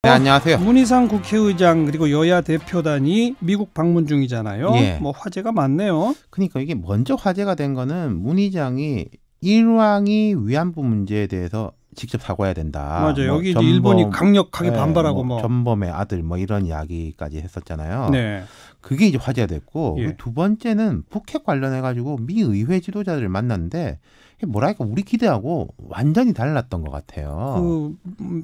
네, 안녕하세요. 문희상 국회의장 그리고 여야 대표단이 미국 방문 중이잖아요. 예. 뭐 화제가 많네요. 그러니까 이게 먼저 화제가 된 거는 문 의장이 일왕이 위안부 문제에 대해서 직접 사과해야 된다. 맞아요. 여기 이제 일본이 강력하게 반발하고 전범의 아들 이런 이야기까지 했었잖아요. 네. 그게 이제 화제가 됐고 예. 두 번째는 북핵 관련해 가지고 미 의회 지도자들을 만났는데 뭐랄까 우리 기대하고 완전히 달랐던 것 같아요. 그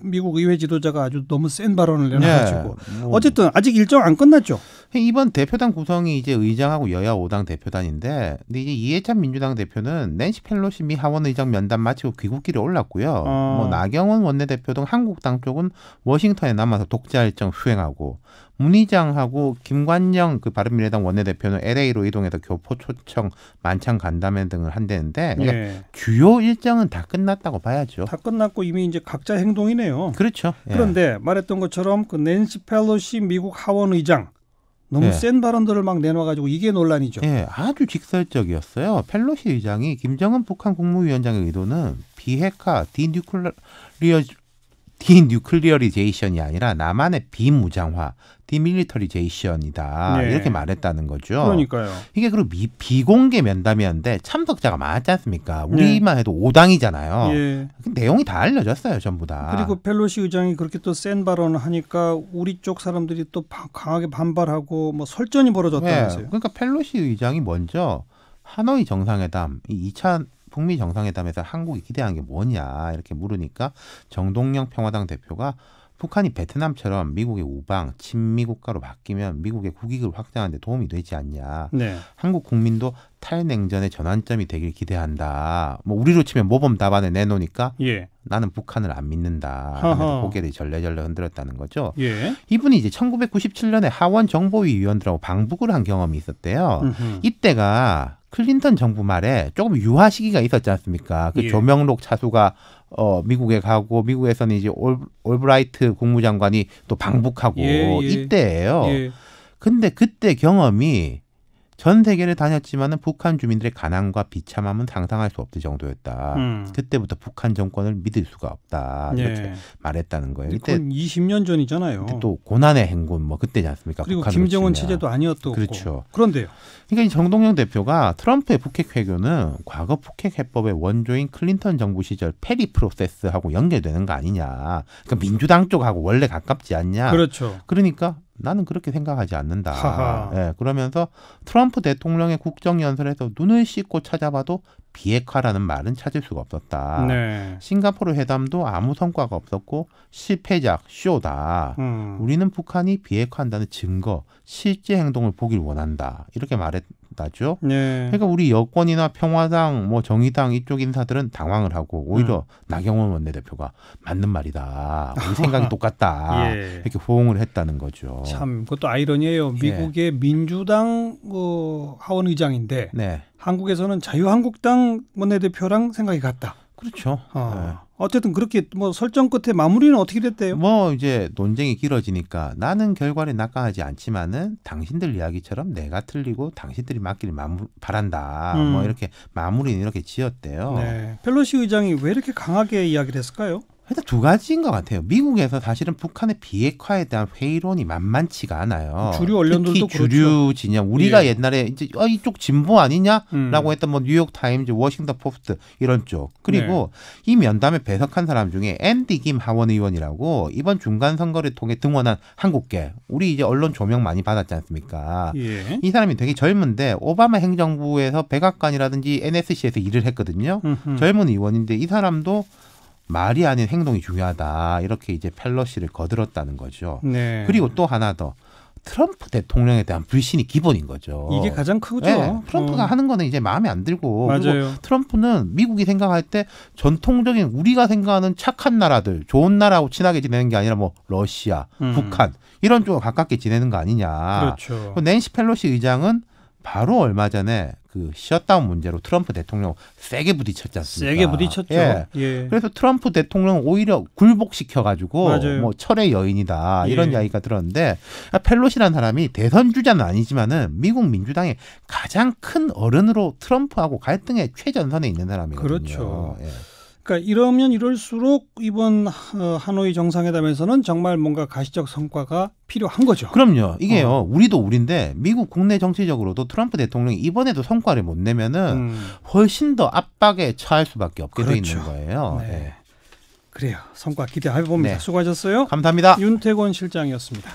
미국 의회 지도자가 아주 너무 센 발언을 내놔가지고 어쨌든 아직 일정 안 끝났죠. 이번 대표단 구성이 이제 의장하고 여야 5당 대표단인데, 근데 이제 이해찬 민주당 대표는 낸시 펠로시 미 하원 의장 면담 마치고 귀국길에 올랐고요. 나경원 원내대표 등 한국당 쪽은 워싱턴에 남아서 독자 일정 수행하고, 문 의장하고 김관영 그 바른미래당 원내대표는 LA로 이동해서 교포 초청 만찬 간담회 등을 한다는데 예. 주요 일정은 다 끝났다고 봐야죠. 다 끝났고 이미 이제 각자 행동이네요. 그렇죠. 예. 그런데 말했던 것처럼 그 낸시 펠로시 미국 하원 의장 너무 센 발언들을 막 내놔가지고 이게 논란이죠. 예, 아주 직설적이었어요. 펠로시 의장이 김정은 북한 국무위원장의 의도는 비핵화, 디뉴클리어리제이션이 아니라 남한의 비무장화, 디밀리터리제이션이다. 네. 이렇게 말했다는 거죠. 그러니까요. 이게 그리고 비공개 면담이었는데 참석자가 많았지 않습니까? 우리만 해도 5당이잖아요. 예. 내용이 다 알려졌어요, 전부 다. 그리고 펠로시 의장이 그렇게 또 센 발언을 하니까 우리 쪽 사람들이 또 강하게 반발하고 뭐 설전이 벌어졌다면서요. 네. 그러니까 펠로시 의장이 먼저 하노이 정상회담, 이 2차 북미 정상회담에서 한국이 기대한 게 뭐냐 이렇게 물으니까 정동영 평화당 대표가 북한이 베트남처럼 미국의 우방, 친미 국가로 바뀌면 미국의 국익을 확장하는 데 도움이 되지 않냐. 네. 한국 국민도 탈냉전의 전환점이 되길 기대한다. 뭐 우리로 치면 모범 답안을 내놓으니까 예. 나는 북한을 안 믿는다. 하면서 고개를 절레절레 흔들었다는 거죠. 예. 이분이 이제 1997년에 하원 정보위 위원들하고 방북을 한 경험이 있었대요. 이때가 클린턴 정부 말에 조금 유화 시기가 있었지 않습니까? 그 조명록 차수가 미국에 가고 미국에서는 이제 올브라이트 국무장관이 또 방북하고 이때예요. 근데 그때 경험이 전 세계를 다녔지만은 북한 주민들의 가난과 비참함은 상상할 수 없을 정도였다. 그때부터 북한 정권을 믿을 수가 없다. 이렇게 말했다는 거예요. 그때 20년 전이잖아요. 그때 또 고난의 행군 뭐 그때지 않습니까? 그리고 김정은 체제도 아니었고. 그렇죠. 그런데요. 그러니까 이 정동영 대표가 트럼프의 북핵 회교는 과거 북핵 해법의 원조인 클린턴 정부 시절 페리 프로세스하고 연결되는 거 아니냐. 그러니까 민주당 쪽하고 원래 가깝지 않냐. 그렇죠. 그러니까 나는 그렇게 생각하지 않는다. 예, 그러면서 트럼프 대통령의 국정연설에서 눈을 씻고 찾아봐도 비핵화라는 말은 찾을 수가 없었다. 네. 싱가포르 회담도 아무 성과가 없었고 실패작, 쇼다. 우리는 북한이 비핵화한다는 증거, 실제 행동을 보길 원한다. 이렇게 말했다죠. 네. 그러니까 우리 여권이나 평화당, 뭐 정의당 이쪽 인사들은 당황을 하고 오히려 나경원 원내대표가 맞는 말이다. 우리 생각이 똑같다. 이렇게 호응을 했다는 거죠. 참 그것도 아이러니예요. 미국의 민주당 하원 의장인데 한국에서는 자유한국당 원내대표랑 생각이 같다. 그렇죠. 어쨌든 그렇게 뭐 설정 끝에 마무리는 어떻게 됐대요? 뭐 이제 논쟁이 길어지니까 나는 결과를 낙관하지 않지만은 당신들 이야기처럼 내가 틀리고 당신들이 맞기를 바란다. 뭐 이렇게 마무리는 이렇게 지었대요. 네. 펠로시 의장이 왜 이렇게 강하게 이야기를 했을까요? 일단 두 가지인 것 같아요. 미국에서 사실은 북한의 비핵화에 대한 회의론이 만만치가 않아요. 주류 언론들도 특히 주류 진영. 우리가 옛날에 이제 이쪽 진보 아니냐라고 했던 뭐 뉴욕 타임즈, 워싱턴 포스트 이런 쪽. 그리고 이 면담에 배석한 사람 중에 앤디 김 하원 의원이라고 이번 중간 선거를 통해 등원한 한국계. 우리 이제 언론 조명 많이 받았지 않습니까? 이 사람이 되게 젊은데 오바마 행정부에서 백악관이라든지 NSC에서 일을 했거든요. 젊은 의원인데 이 사람도 말이 아닌 행동이 중요하다. 이렇게 이제 펠로시를 거들었다는 거죠. 네. 그리고 또 하나 더. 트럼프 대통령에 대한 불신이 기본인 거죠. 이게 가장 크죠. 네, 트럼프가 하는 거는 이제 마음에 안 들고. 맞아요. 그리고 트럼프는 미국이 생각할 때 전통적인 우리가 생각하는 착한 나라들, 좋은 나라하고 친하게 지내는 게 아니라 뭐 러시아, 북한 이런 쪽과 가깝게 지내는 거 아니냐. 그렇죠. 낸시 펠로시 의장은 바로 얼마 전에 그 셧다운 문제로 트럼프 대통령 세게 부딪혔지 않습니까? 세게 부딪혔죠. 그래서 트럼프 대통령 오히려 굴복시켜가지고 뭐 철의 여인이다 이런 이야기가 들었는데 펠로시라는 사람이 대선 주자는 아니지만은 미국 민주당의 가장 큰 어른으로 트럼프하고 갈등의 최전선에 있는 사람이거든요. 그렇죠. 그러니까 이러면 이럴수록 이번 하노이 정상회담에서는 정말 뭔가 가시적 성과가 필요한 거죠. 그럼요. 이게요. 우리도 우리인데 미국 국내 정치적으로도 트럼프 대통령이 이번에도 성과를 못 내면은 훨씬 더 압박에 처할 수밖에 없게 돼 있는 거예요. 네. 네. 그래요. 성과 기대해 봅니다. 네. 수고하셨어요. 감사합니다. 윤태권 실장이었습니다.